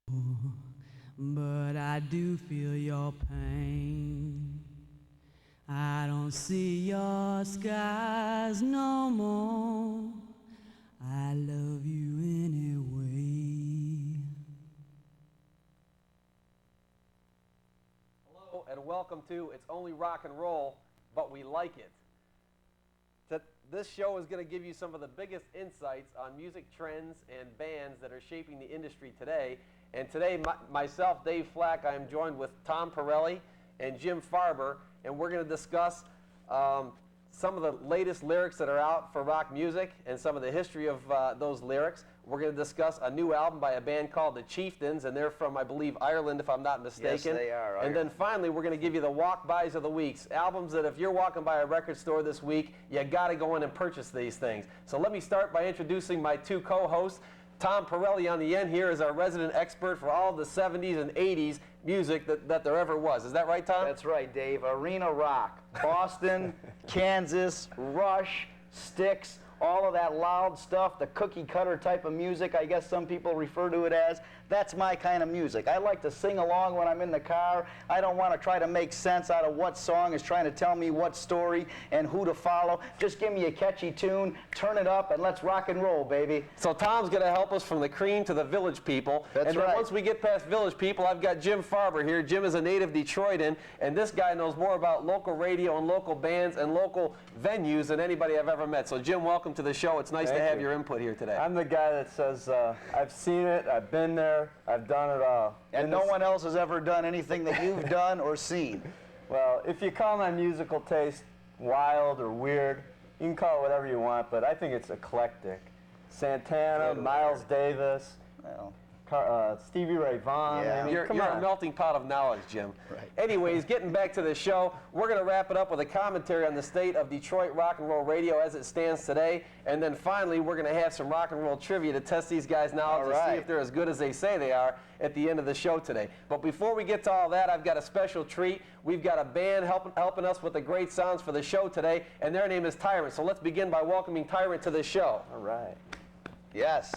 But I do feel your pain. I don't see your skies no more. I love you anyway. Hello and welcome to It's Only Rock and Roll, but we like it. This show is going to give you some of the biggest insights on music trends and bands that are shaping the industry today. And today, myself, Dave Flack, I am joined with Tom Pirelli and Jim Farber, and we're going to discuss some of the latest lyrics that are out for rock music and some of the history of those lyrics. We're going to discuss a new album by a band called the Chieftains, and they're from, I believe, Ireland, if I'm not mistaken. Yes, they are. And then finally, we're going to give you the walk-bys of the weeks, albums that if you're walking by a record store this week, you got to go in and purchase these things. So let me start by introducing my two co-hosts. Tom Pirelli on the end here is our resident expert for all of the 70s and 80s music that there ever was. Is that right, Tom? That's right, Dave. Arena rock. Boston, Kansas, Rush, Styx, all of that loud stuff, the cookie cutter type of music, I guess some people refer to it as. That's my kind of music. I like to sing along when I'm in the car. I don't want to try to make sense out of what song is trying to tell me what story and who to follow. Just give me a catchy tune, turn it up, and let's rock and roll, baby. So Tom's going to help us from the cream to the Village People. That's and then right. Once we get past Village People, I've got Jim Farber here. Jim is a native Detroitan, and this guy knows more about local radio and local bands and local venues than anybody I've ever met. So Jim, welcome to the show. It's nice to have your input here today. I'm the guy that says, I've seen it, I've been there, I've done it all. And no one else has ever done anything that you've done or seen. Well, if you call my musical taste wild or weird, you can call it whatever you want, but I think it's eclectic. Santana, Miles Davis, Well, Stevie Ray Vaughan. Yeah. I mean, You're come a on. melting pot of knowledge, Jim. Right. Anyways, getting back to the show, we're going to wrap it up with a commentary on the state of Detroit rock and roll radio as it stands today. And then finally, we're going to have some rock and roll trivia to test these guys' knowledge All to see right. if they're as good as they say they are at the end of the show today. But before we get to all that, I've got a special treat. We've got a band helping us with the great sounds for the show today, and their name is Tyrant. So let's begin by welcoming Tyrant to the show. All right. yes.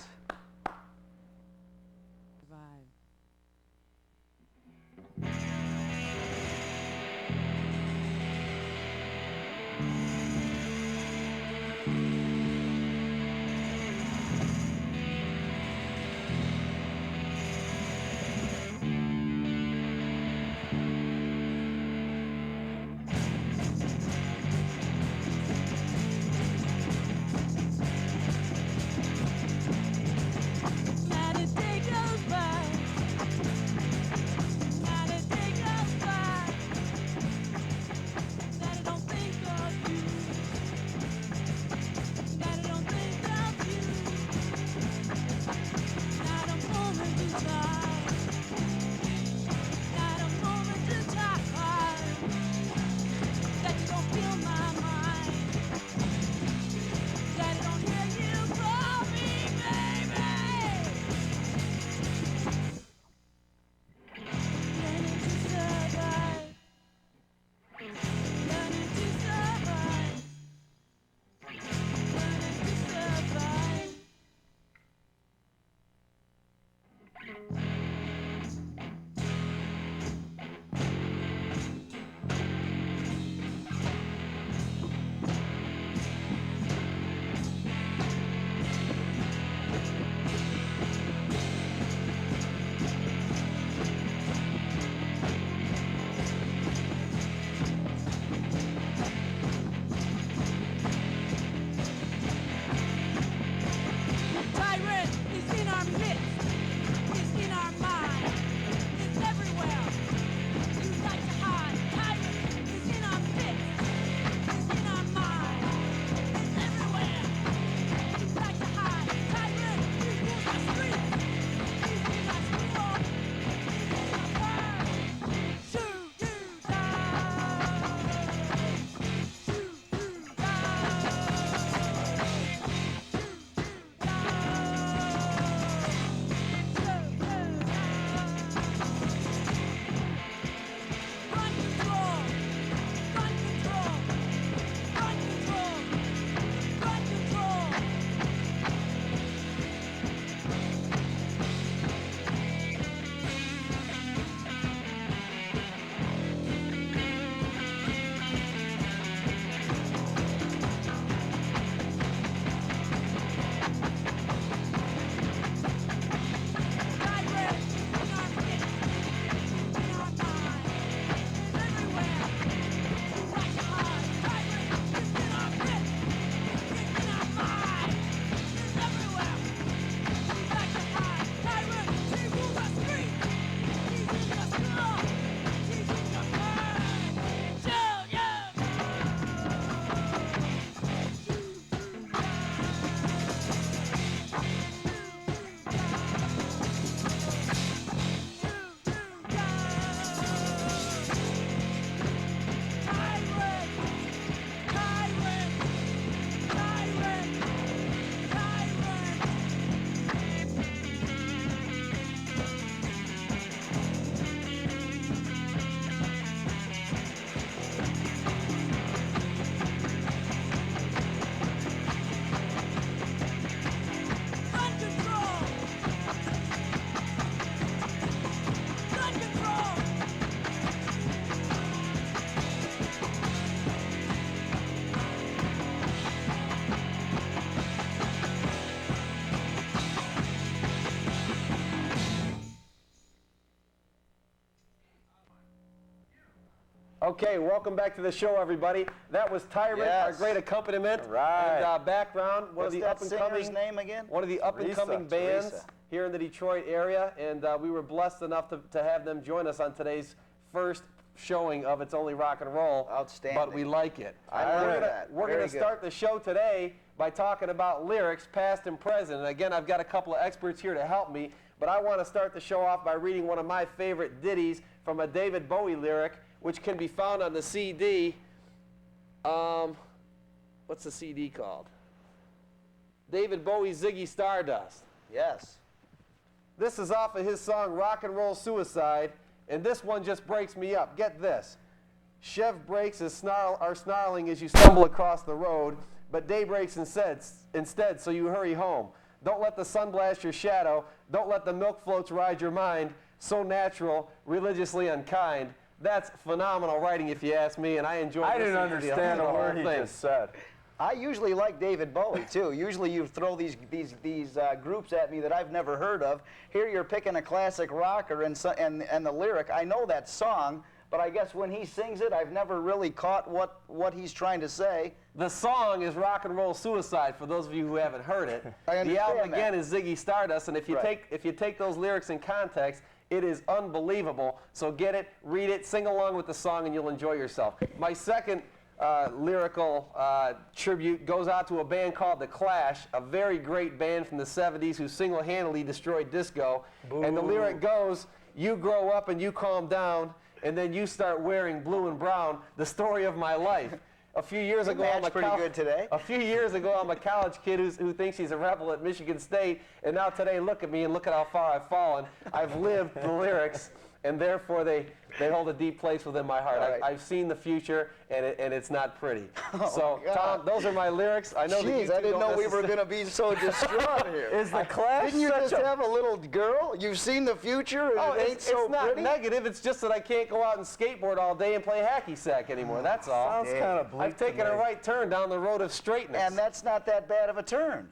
Okay, welcome back to the show, everybody. That was Tyrant, our Yes. great accompaniment Right. and background. What's that singer's name again? One of the up-and-coming bands Teresa. here in the Detroit area, and we were blessed enough to have them join us on today's first showing of It's Only Rock and Roll. Outstanding. But we like it. I love that. We're Very going to good. start the show today by talking about lyrics, past and present. And again, I've got a couple of experts here to help me, but I want to start the show off by reading one of my favorite ditties from a David Bowie lyric, which can be found on the CD. What's the CD called? David Bowie's Ziggy Stardust. Yes. This is off of his song Rock and Roll Suicide, and this one just breaks me up. Get this. Chev brakes are snarling as you stumble across the road, but day breaks instead, so you hurry home. Don't let the sun blast your shadow. Don't let the milk floats ride your mind. So natural, religiously unkind. That's phenomenal writing, if you ask me, and I enjoyed I didn't listening to the understand a whole word he thing. just said. I usually like David Bowie too. Usually you throw these groups at me that I've never heard of. Here you're picking a classic rocker and the lyric. I know that song, but I guess when he sings it, I've never really caught what he's trying to say. The song is Rock and Roll Suicide, for those of you who haven't heard it. I The album understand that. again is Ziggy Stardust, and if you take those lyrics in context, it is unbelievable. So get it, read it, sing along with the song, and you'll enjoy yourself. My second lyrical tribute goes out to a band called The Clash, a very great band from the 70s who single-handedly destroyed disco. Boo. And the lyric goes, "You grow up and you calm down, and then you start wearing blue and brown, the story of my life." A few years ago, I'm matched pretty good today. A few years ago, I'm a college kid who thinks he's a rebel at Michigan State, and now today, look at me and look at how far I've fallen. I've lived the lyrics, and therefore they hold a deep place within my heart. All right. I've seen the future, and it's not pretty. Oh, So, God. Tom, those are my lyrics. I know that you Jeez, I two didn't don't know we were necessarily- going to be so distraught here. Is the Clash Didn't you such just a... have a little girl? You've seen the future and Oh, it ain't it's so not pretty? negative. It's just that I can't go out and skateboard all day and play hacky sack anymore. That's all. Sounds Yeah. kind of bleak I've taken to a me. right turn down the road of straightness. And that's not that bad of a turn.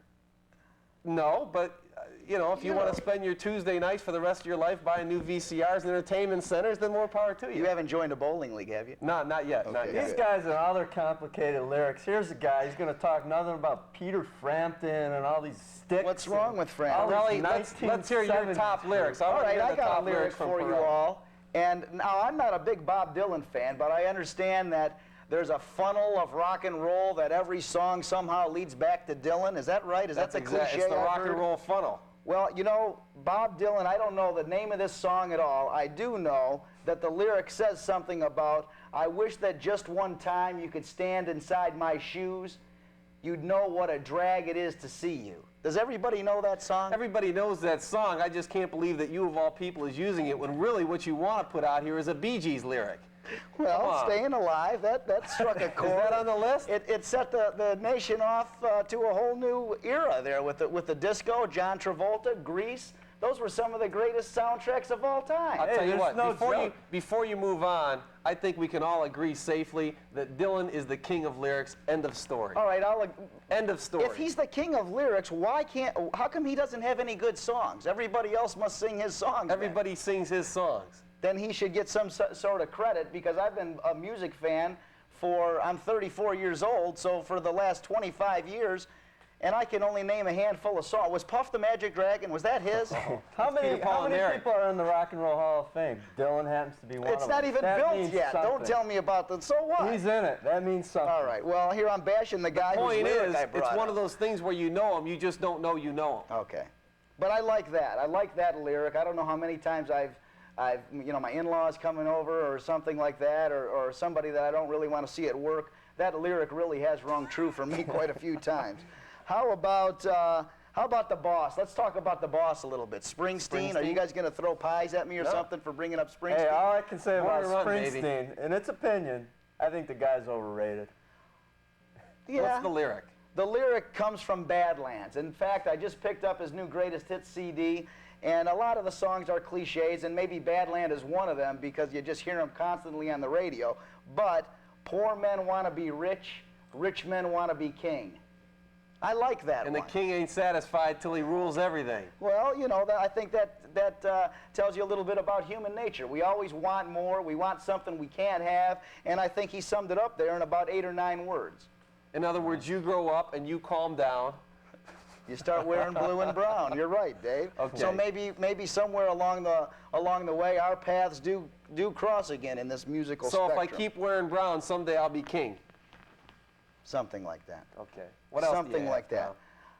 No, but you know, if you want to spend your Tuesday nights for the rest of your life buying new VCRs and entertainment centers, then more power to you. You haven't joined a bowling league, have you? No, not yet. Not Okay. yet. These guys and all their complicated lyrics. Here's a guy, he's going to talk nothing about Peter Frampton and all these sticks. What's wrong with all Frampton? these Relly, let's hear your 1970s top lyrics. I All wanna right, hear I the got top a lyric lyrics from for you Pharrell. all. And now, I'm not a big Bob Dylan fan, but I understand that there's a funnel of rock and roll that every song somehow leads back to Dylan. Is that right? Is that the cliche It's the I've rock heard? and roll funnel. Well, you know, Bob Dylan, I don't know the name of this song at all. I do know that the lyric says something about, I wish that just one time you could stand inside my shoes. You'd know what a drag it is to see you. Does everybody know that song? Everybody knows that song. I just can't believe that you, of all people, is using it when really what you want to put out here is a Bee Gees lyric. Come Well, on. Staying Alive, that struck a chord. Is that on the list? It set the nation off to a whole new era there with the disco, John Travolta, Grease. Those were some of the greatest soundtracks of all time. I'll tell you there's what, no joke. before you move on, I think we can all agree safely that Dylan is the king of lyrics. End of story. All right, End of story. if he's the king of lyrics, how come he doesn't have any good songs? Everybody else must sing his songs. then. Everybody sings his songs. Then he should get some sort of credit, because I've been a music fan I'm 34 years old, so for the last 25 years, and I can only name a handful of songs. Was Puff the Magic Dragon, was that his? How many Apollinaire. people are in the Rock and Roll Hall of Fame? Dylan happens to be one It's of not them. even That built means yet. Don't something. tell me about the, so what? He's in it. That means something. All right, well, here I'm bashing the guy whose Point lyric is, I it's brought one up. of those things where you know him, you just don't know you know him. Okay. But I like that. I like that lyric. I don't know how many times I've my in-laws coming over or something like that, or somebody that I don't really want to see at work. That lyric really has rung true for me quite a few times. How about the Boss? Let's talk about the Boss a little bit. Springsteen. Are you guys going to throw pies at me or something for bringing up Springsteen? Hey, all I can say Born about to run, baby. Springsteen, in its opinion, I think the guy's overrated. Yeah. What's the lyric? The lyric comes from Badlands. In fact, I just picked up his new greatest hits CD, and a lot of the songs are cliches, and maybe Badland is one of them because you just hear them constantly on the radio. But poor men want to be rich, rich men want to be king. I like that And one. the king ain't satisfied till he rules everything. Well, you know, I think that tells you a little bit about human nature. We always want more. We want something we can't have. And I think he summed it up there in about 8 or 9 words. In other words, you grow up and you calm down. You start wearing blue and brown. You're right, Dave. Okay. So maybe somewhere along the way, our paths do cross again in this musical So spectrum. if I keep wearing brown, someday I'll be king. Something like that. Okay. What else do Something you like have, that. Tom?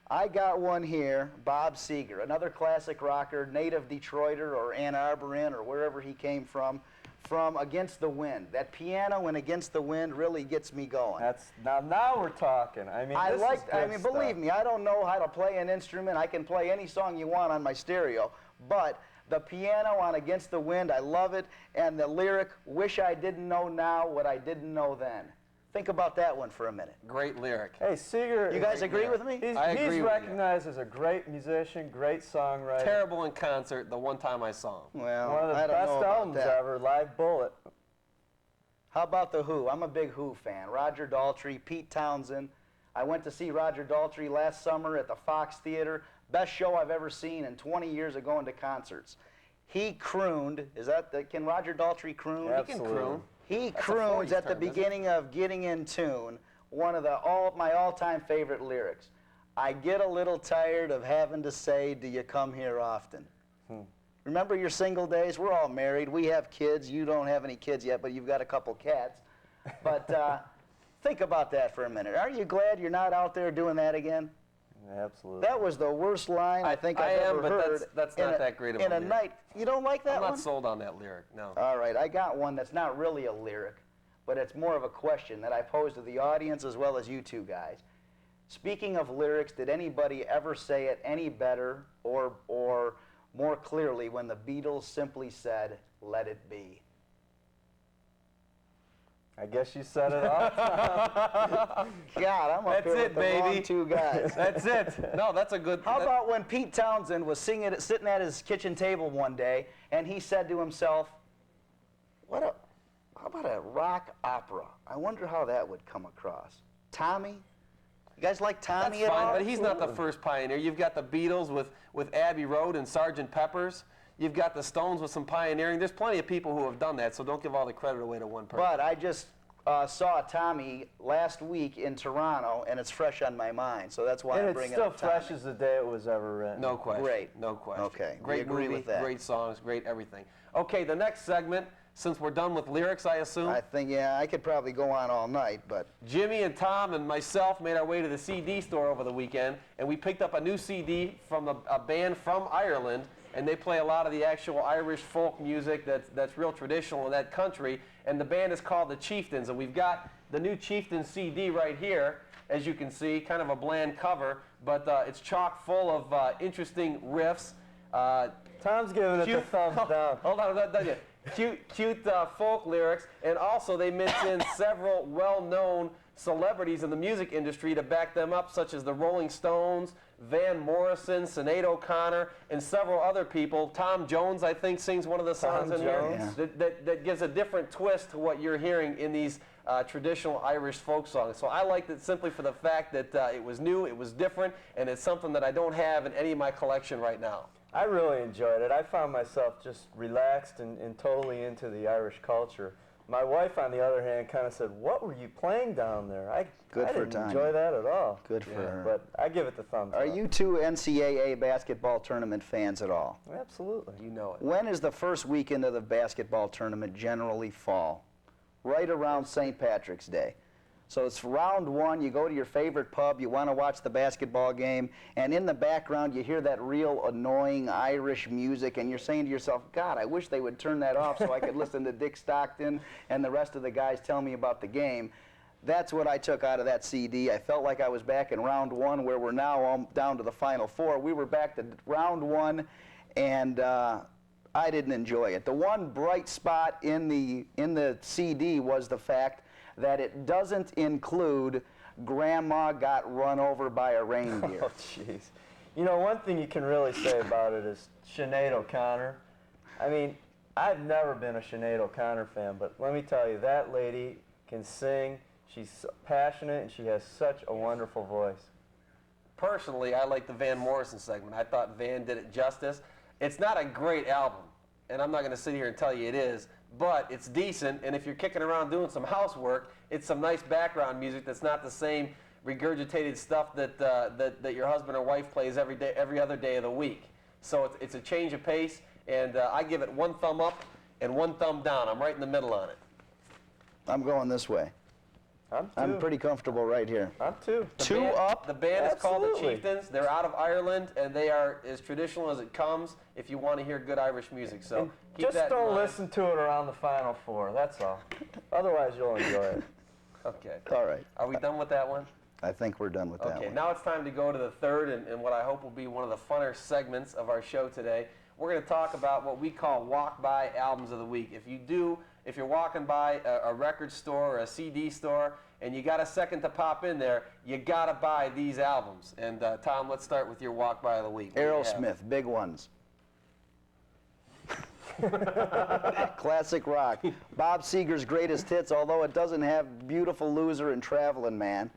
I got one here, Bob Seger, another classic rocker, native Detroiter or Ann Arborin or wherever he came from Against the Wind. That piano in Against the Wind really gets me going. That's now we're talking. I mean, this is good stuff. Believe me, I don't know how to play an instrument. I can play any song you want on my stereo, but the piano on Against the Wind, I love it, and the lyric, wish I didn't know now what I didn't know then. Think about that one for a minute. Great lyric. Hey, Seeger. You guys agree with me? He's, I agree with you. recognized as a great musician, great songwriter. Terrible in concert the one time I saw him. Well, One of the I don't best know about albums that. ever, Live Bullet. How about The Who? I'm a big Who fan. Roger Daltrey, Pete Townsend. I went to see Roger Daltrey last summer at the Fox Theater. Best show I've ever seen in 20 years of going to concerts. He crooned. Can Roger Daltrey croon? He can croon. He That's a croons 40s at the term, isn't it? beginning of Getting in Tune, one of my all-time favorite lyrics. I get a little tired of having to say, do you come here often? Remember your single days? We're all married. We have kids. You don't have any kids yet, but you've got a couple cats. But think about that for a minute. Are you glad you're not out there doing that again? Absolutely. That was the worst line I think I I've am, ever but heard. that's not that great of a in a lyric. night. You don't like that I'm one? not sold on that lyric, no. All right, I got one that's not really a lyric, but it's more of a question that I pose to the audience as well as you two guys. Speaking of lyrics, did anybody ever say it any better or more clearly when the Beatles simply said, "Let it be"? I guess you said it all. God, I'm up That's here it, with the baby. wrong two guys. That's it. No, that's a good. How about when Pete Townsend was sitting at his kitchen table one day, and he said to himself, how about a rock opera? I wonder how that would come across. Tommy? You guys like Tommy That's at fine, all? but he's not the first pioneer. You've got the Beatles with Abbey Road and Sgt. Pepper's. You've got the Stones with some pioneering. There's plenty of people who have done that, so don't give all the credit away to one person. But I just saw Tommy last week in Toronto, and it's fresh on my mind, so that's why And I'm it's bringing still up Tommy. fresh as the day it was ever written. No question. Great. No question. Okay, we Great agree movie, with that. great songs, great everything. Okay, the next segment, since we're done with lyrics, I assume, I think, yeah, I could probably go on all night, but Jimmy and Tom and myself made our way to the CD store over the weekend, and we picked up a new CD from a band from Ireland, and they play a lot of the actual Irish folk music that's real traditional in that country, and the band is called the Chieftains, and we've got the new Chieftains CD right here, as you can see, kind of a bland cover, but it's chock full of interesting riffs. Tom's giving it the thumbs down. Hold on, not done yet. Cute folk lyrics, and also they mix in several well-known celebrities in the music industry to back them up, such as the Rolling Stones, Van Morrison, Sinead O'Connor, and several other people. Tom Jones, I think, sings one of the songs Tom in here Jones. that gives a different twist to what you're hearing in these traditional Irish folk songs. So I liked it simply for the fact that it was new, it was different, and it's something that I don't have in any of my collection right now. I really enjoyed it. I found myself just relaxed and totally into the Irish culture. My wife, on the other hand, kind of said, "What were you playing down there?" I didn't enjoy that at all. good for her. But I give it the thumbs Are up. you two NCAA basketball tournament fans at all? Absolutely. You know it. When is the first weekend of the basketball tournament generally fall? Right around St. Patrick's Day. So it's round one, you go to your favorite pub, you want to watch the basketball game, and in the background you hear that real annoying Irish music, and you're saying to yourself, God, I wish they would turn that off so I could listen to Dick Stockton and the rest of the guys tell me about the game. That's what I took out of that CD. I felt like I was back in round one, where we're now all down to the final four. We were back to round one, and I didn't enjoy it. The one bright spot in the CD was the fact that it doesn't include Grandma Got Run Over by a Reindeer. Oh, jeez. You know, one thing you can really say about it is Sinead O'Connor. I mean, I've never been a Sinead O'Connor fan, but let me tell you, that lady can sing. She's passionate, and she has such a wonderful voice. personally, I like the Van Morrison segment. I thought Van did it justice. It's not a great album, and I'm not going to sit here and tell you it is, but it's decent, and if you're kicking around doing some housework, it's some nice background music that's not the same regurgitated stuff that your husband or wife plays every other day of the week. So it's a change of pace, and I give it 1 thumb up and 1 thumb down. I'm right in the middle on it. I'm going this way. I'm pretty comfortable right here. I'm 2. Two up? The band is called the Absolutely. Chieftains. They're out of Ireland, and they are as traditional as it comes if you want to hear good Irish music. So And keep just that in don't mind. listen to it around the Final Four, that's all. Otherwise, you'll enjoy it. Okay. All right. Are we done with that one? I think we're done with that Okay, one. now it's time to go to the third and what I hope will be one of the funner segments of our show today. We're going to talk about what we call walk-by albums of the week. If you're walking by a record store or a CD store and you got a second to pop in there, you got to buy these albums. And Tom, let's start with your walk-by of the week. What do you have? Aerosmith, big ones. Classic rock. Bob Seger's greatest hits, although it doesn't have Beautiful Loser and Travelin' Man.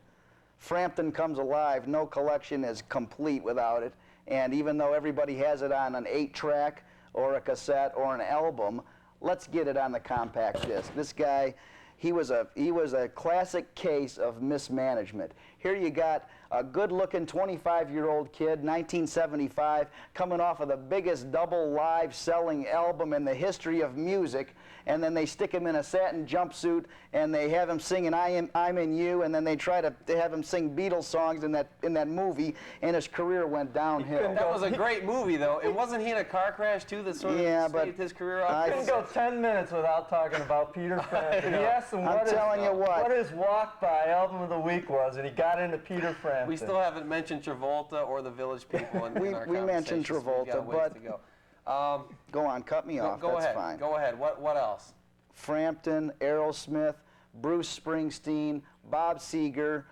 Frampton Comes Alive, no collection is complete without it. And even though everybody has it on an 8-track or a cassette or an album, let's get it on the compact disc. This guy, he was a classic case of mismanagement. Here you got a good-looking 25-year-old kid, 1975, coming off of the biggest double live selling album in the history of music, and then they stick him in a satin jumpsuit and they have him singing I'm in You, and then they try to have him sing Beatles songs in that movie, and his career went downhill. That was a great movie, though. And wasn't he in a car crash, too, that sort of but saved his career up? I couldn't go 10 minutes without talking about Peter Frampton. He asked him what his walk-by album of the week was, and he got into Peter Frampton. We still haven't mentioned Travolta or the Village People in our we mentioned conversation, so we've got a Travolta, ways but to go. Go on, cut me off. Go That's ahead. fine. Go ahead. What else? Frampton, Aerosmith, Bruce Springsteen, Bob Seger,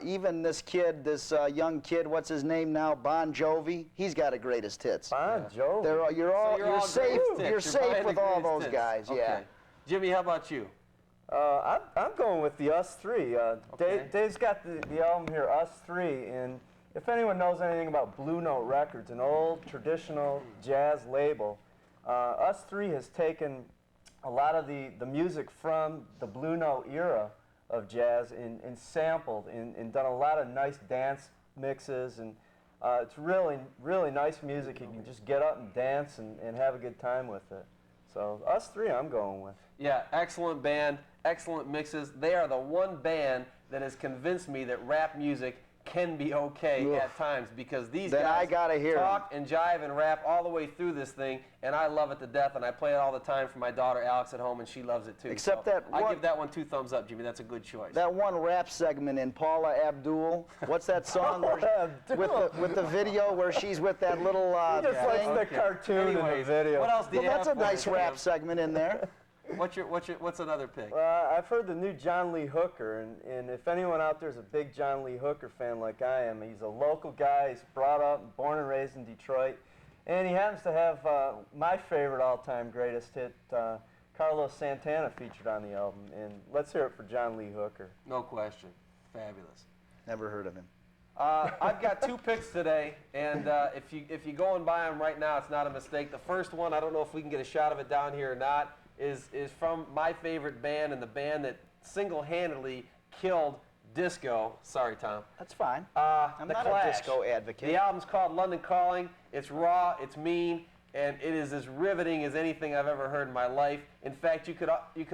even this kid, this young kid, what's his name now? Bon Jovi. He's got a greatest hits. Bon Jovi. You're safe. You're safe buying with the all greatest those hits. guys. Okay. Yeah. Jimmy, how about you? I'm going with the Us Three. Okay. Dave's got the album here, Us Three, and if anyone knows anything about Blue Note Records, an old traditional jazz label, Us Three has taken a lot of the music from the Blue Note era of jazz and sampled and done a lot of nice dance mixes, and it's really, really nice music. You can just get up and dance and have a good time with it. So Us Three I'm going with. Yeah, excellent band, excellent mixes. They are the one band that has convinced me that rap music can be okay Oof. at times, because these Then I guys gotta hear 'em. talk and jive and rap all the way through this thing, and I love it to death, and I play it all the time for my daughter Alex at home, and she loves it too. Except So that I one- give that one 2 thumbs up, Jimmy. That's a good choice. That one rap segment in Paula Abdul. What's that song with the video where she's with that little He just likes thing? the cartoon in the Anyways, video. what else do Well, you that's have a for nice us, rap Jim? segment in there. What's another pick? I've heard the new John Lee Hooker, and if anyone out there is a big John Lee Hooker fan like I am, he's a local guy. He's brought up, born and raised in Detroit, and he happens to have my favorite all-time greatest hit, Carlos Santana, featured on the album. And let's hear it for John Lee Hooker. No question. Fabulous. Never heard of him. I've got 2 picks today, and if you go and buy them right now, it's not a mistake. The first one, I don't know if we can get a shot of it down here or not, is from my favorite band, and the band that single-handedly killed disco. Sorry, Tom. That's fine. I'm not a disco advocate. The album's called London Calling. It's raw, it's mean, and it is as riveting as anything I've ever heard in my life. In fact, you could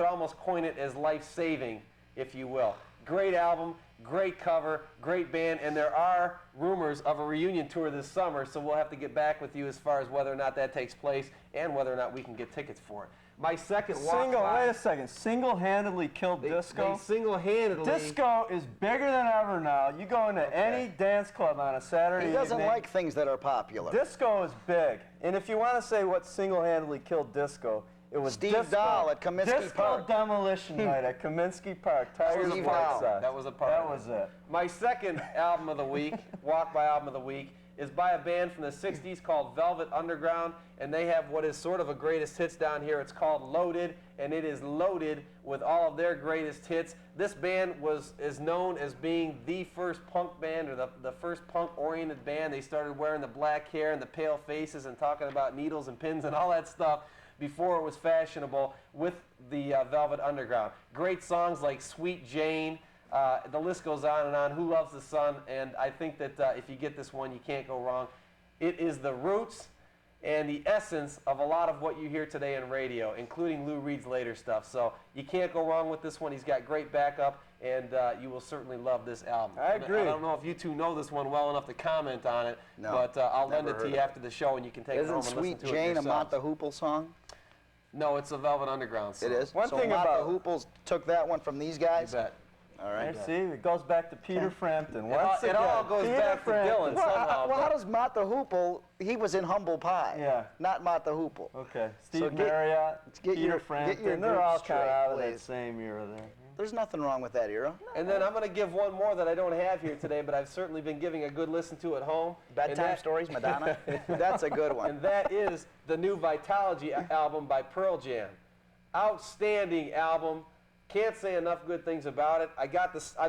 almost coin it as life-saving, if you will. Great album, great cover, great band, and there are rumors of a reunion tour this summer, so we'll have to get back with you as far as whether or not that takes place and whether or not we can get tickets for it. My second walk-by. Wait a second. Single-handedly killed disco. They single-handedly. Disco is bigger than ever now. You go into any dance club on a Saturday He doesn't evening, like things that are popular. disco is big. And if you want to say what single-handedly killed disco, it was Steve disco. Dahl at Kaminsky Disco Park. Demolition Night at Kaminsky Park. Tigers Steve of Dahl. Parkside. That was a part That of it. was it. My second album of the week, walk-by album of the week, is by a band from the 60s called Velvet Underground, and they have what is sort of a greatest hits down here. It's called Loaded, and it is loaded with all of their greatest hits. This band is known as being the first punk band, or the first punk-oriented band. They started wearing the black hair and the pale faces and talking about needles and pins and all that stuff before it was fashionable with the Velvet Underground. Great songs like Sweet Jane, the list goes on and on. Who Loves the Sun? And I think that if you get this one, you can't go wrong. It is the roots and the essence of a lot of what you hear today in radio, including Lou Reed's later stuff. So you can't go wrong with this one. He's got great backup, and you will certainly love this album. I agree. I don't know if you two know this one well enough to comment on it, No, but I'll lend never it to heard you of after the show, and you can take it home Isn't and listen Sweet to it Jane a yourselves. Mott the Hoople song? No, it's a Velvet Underground song. It is? One so thing Mott about- the Hooples took that one from these You guys? bet. All right. See, it goes back to Peter Frampton. It all- Once it all again, goes Peter back to Frampton. Dylan. Well, somehow, well, how but- does Mott the Hoople, he was in Humble Pie, Yeah. not Mott the Hoople. Okay, So Steve get- Marriott, get Peter your Frampton, they're group all kind straight, of out of that please. same era there. There's nothing wrong with that era. And then I'm going to give one more that I don't have here today, but I've certainly been giving a good listen to at home. And Bedtime that- Stories, Madonna. That's a good one. And that is the new Vitalogy album by Pearl Jam. Outstanding album. Can't say enough good things about it. I've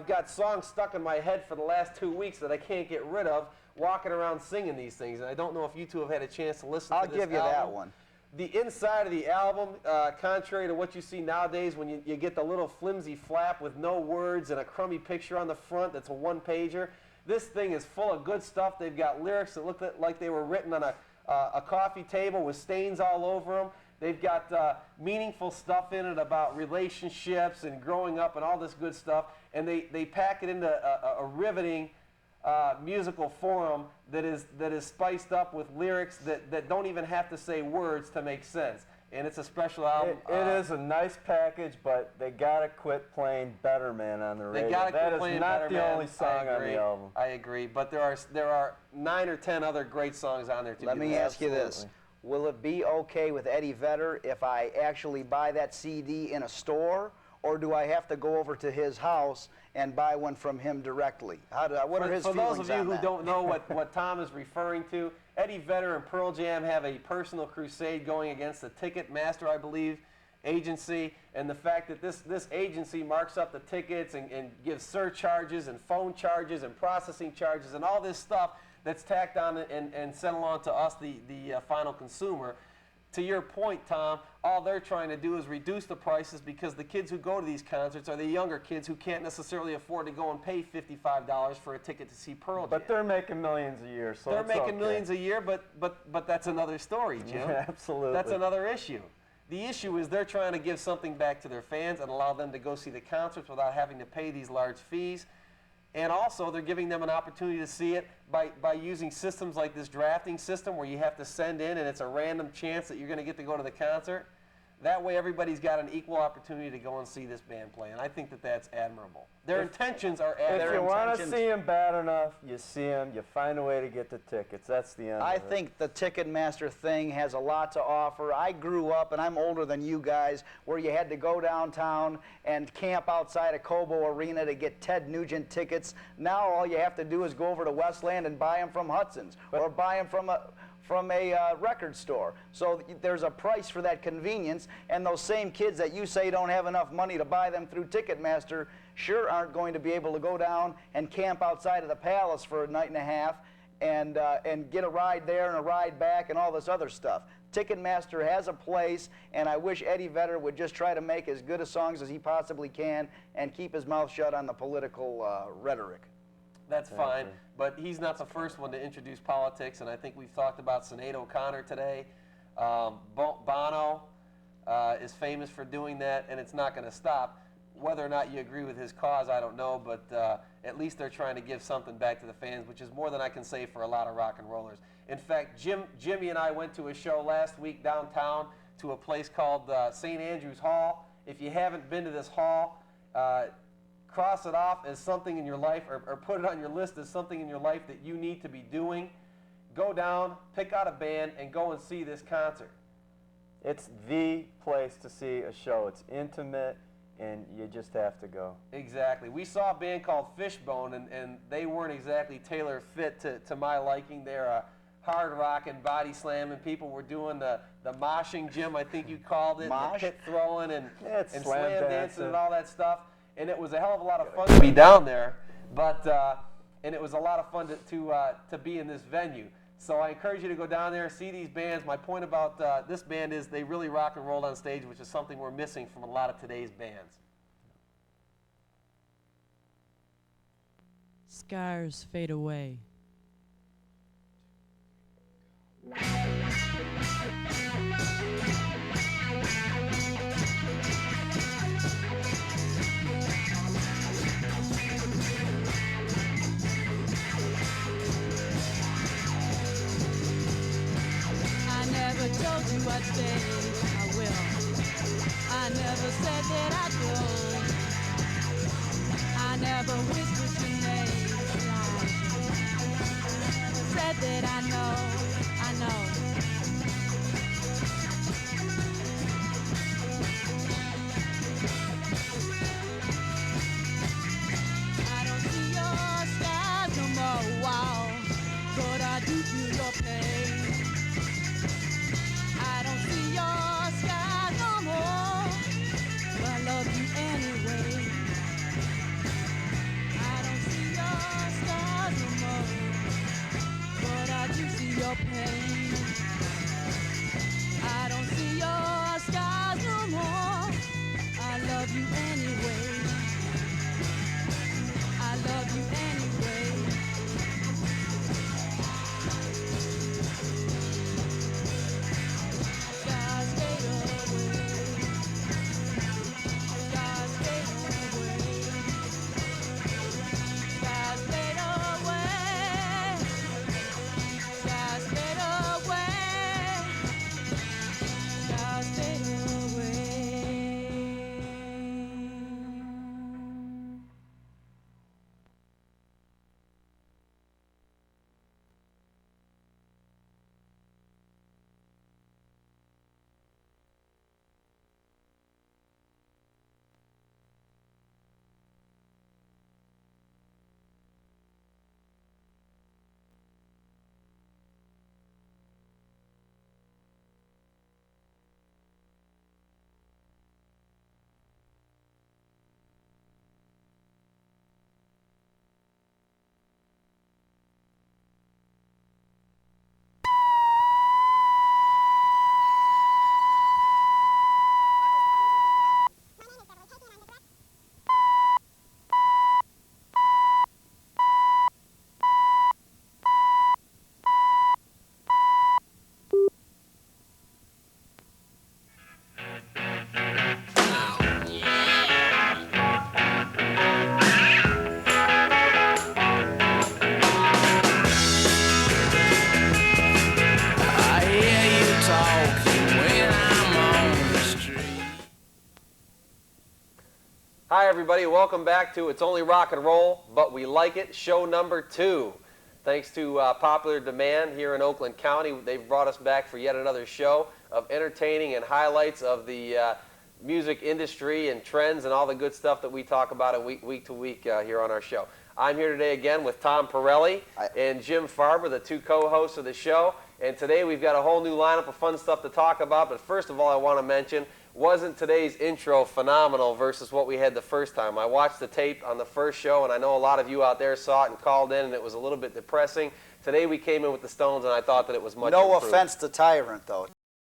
got songs stuck in my head for the last 2 weeks that I can't get rid of, walking around singing these things. And I don't know if you two have had a chance to listen I'll to this give you album. that one. The inside of the album, contrary to what you see nowadays when you get the little flimsy flap with no words and a crummy picture on the front that's a one-pager, this thing is full of good stuff. They've got lyrics that look like they were written on a coffee table with stains all over them. They've got meaningful stuff in it about relationships and growing up and all this good stuff. And they pack it into a riveting musical form that is spiced up with lyrics that don't even have to say words to make sense. And it's a special album. It is a nice package, but they gotta quit playing Better Man on the radio. They gotta That quit playing is not Better the Man. only song I on agree. the album. I agree, but there are 9 or 10 other great songs on there too. Let me ask you this. Absolutely. Will it be okay with Eddie Vedder if I actually buy that CD in a store, or do I have to go over to his house and buy one from him directly? What are his For feelings those of you on who that? don't know what Tom is referring to, Eddie Vedder and Pearl Jam have a personal crusade going against the Ticketmaster, I believe, agency, and the fact that this agency marks up the tickets and gives surcharges and phone charges and processing charges and all this stuff that's tacked on and sent along to us, the final consumer. To your point, Tom, all they're trying to do is reduce the prices because the kids who go to these concerts are the younger kids who can't necessarily afford to go and pay $55 for a ticket to see Pearl Jam. But they're making millions a year, so They're it's making okay. millions a year, but that's another story, Jim. Yeah, absolutely. That's another issue. The issue is they're trying to give something back to their fans and allow them to go see the concerts without having to pay these large fees. And also, they're giving them an opportunity to see it by using systems like this drafting system where you have to send in and it's a random chance that you're going to get to go to the concert. That way, everybody's got an equal opportunity to go and see this band play, and I think that that's admirable. Their intentions are If admirable. you want to intentions- see him bad enough, you see him, you find a way to get the tickets. That's the end I of it. think the Ticketmaster thing has a lot to offer. I grew up, and I'm older than you guys, where you had to go downtown and camp outside of Cobo Arena to get Ted Nugent tickets. Now all you have to do is go over to Westland and buy them from Hudson's or buy them from a record store. So there's a price for that convenience, and those same kids that you say don't have enough money to buy them through Ticketmaster sure aren't going to be able to go down and camp outside of the Palace for a night and a half and get a ride there and a ride back and all this other stuff. Ticketmaster has a place, and I wish Eddie Vedder would just try to make as good a songs as he possibly can and keep his mouth shut on the political rhetoric. That's fine, but he's not the first one to introduce politics, and I think we've talked about Sinead O'Connor today. Bono is famous for doing that, and it's not going to stop. Whether or not you agree with his cause, I don't know, but at least they're trying to give something back to the fans, which is more than I can say for a lot of rock and rollers. In fact, Jimmy and I went to a show last week downtown to a place called St. Andrew's Hall. If you haven't been to this hall, cross it off as something in your life, or put it on your list as something in your life that you need to be doing. Go down, pick out a band, and go and see this concert. It's the place to see a show. It's intimate. and you just have to go. Exactly. We saw a band called Fishbone, and they weren't exactly tailor fit to my liking. They're a hard rock and body slam, and people were doing the moshing, Jim, I think you called it, Mosh? and the pit throwing and, Yeah, it's and slam slam dancing dancing. and all that stuff. And it was a hell of a lot of fun to be down there, but and it was a lot of fun to be in this venue. So I encourage you to go down there and see these bands. My point about this band is they really rock and roll on stage, which is something we're missing from a lot of today's bands. Scars fade away. I never told you I'd stay, I will. I never said that I don't. I never whispered your name, said that I know, I know. I don't see your skies no more, wow, but I do feel your pain. I don't see your skies no more, but I love you anyway. I don't see your skies no more, but I do see your pain. I don't see your skies no more, I love you anyway. I love you anyway. Skies fade away. Skies fade away. Skies fade away. Skies fade away. Skies fade away. I hear you talking when I'm on the street. Hi, everybody. Welcome back to It's Only Rock and Roll, but we like it, show number 2. Thanks to popular demand here in Oakland County, they've brought us back for yet another show of entertaining and highlights of the music industry and trends and all the good stuff that we talk about week to week here on our show. I'm here today again with Tom Pirelli and Jim Farber, the two co-hosts of the show. And today we've got a whole new lineup of fun stuff to talk about. But first of all, I want to mention, wasn't today's intro phenomenal versus what we had the first time? I watched the tape on the first show, and I know a lot of you out there saw it and called in, and it was a little bit depressing. Today we came in with the Stones, and I thought that it was much No improved. offense to Tyrant, though.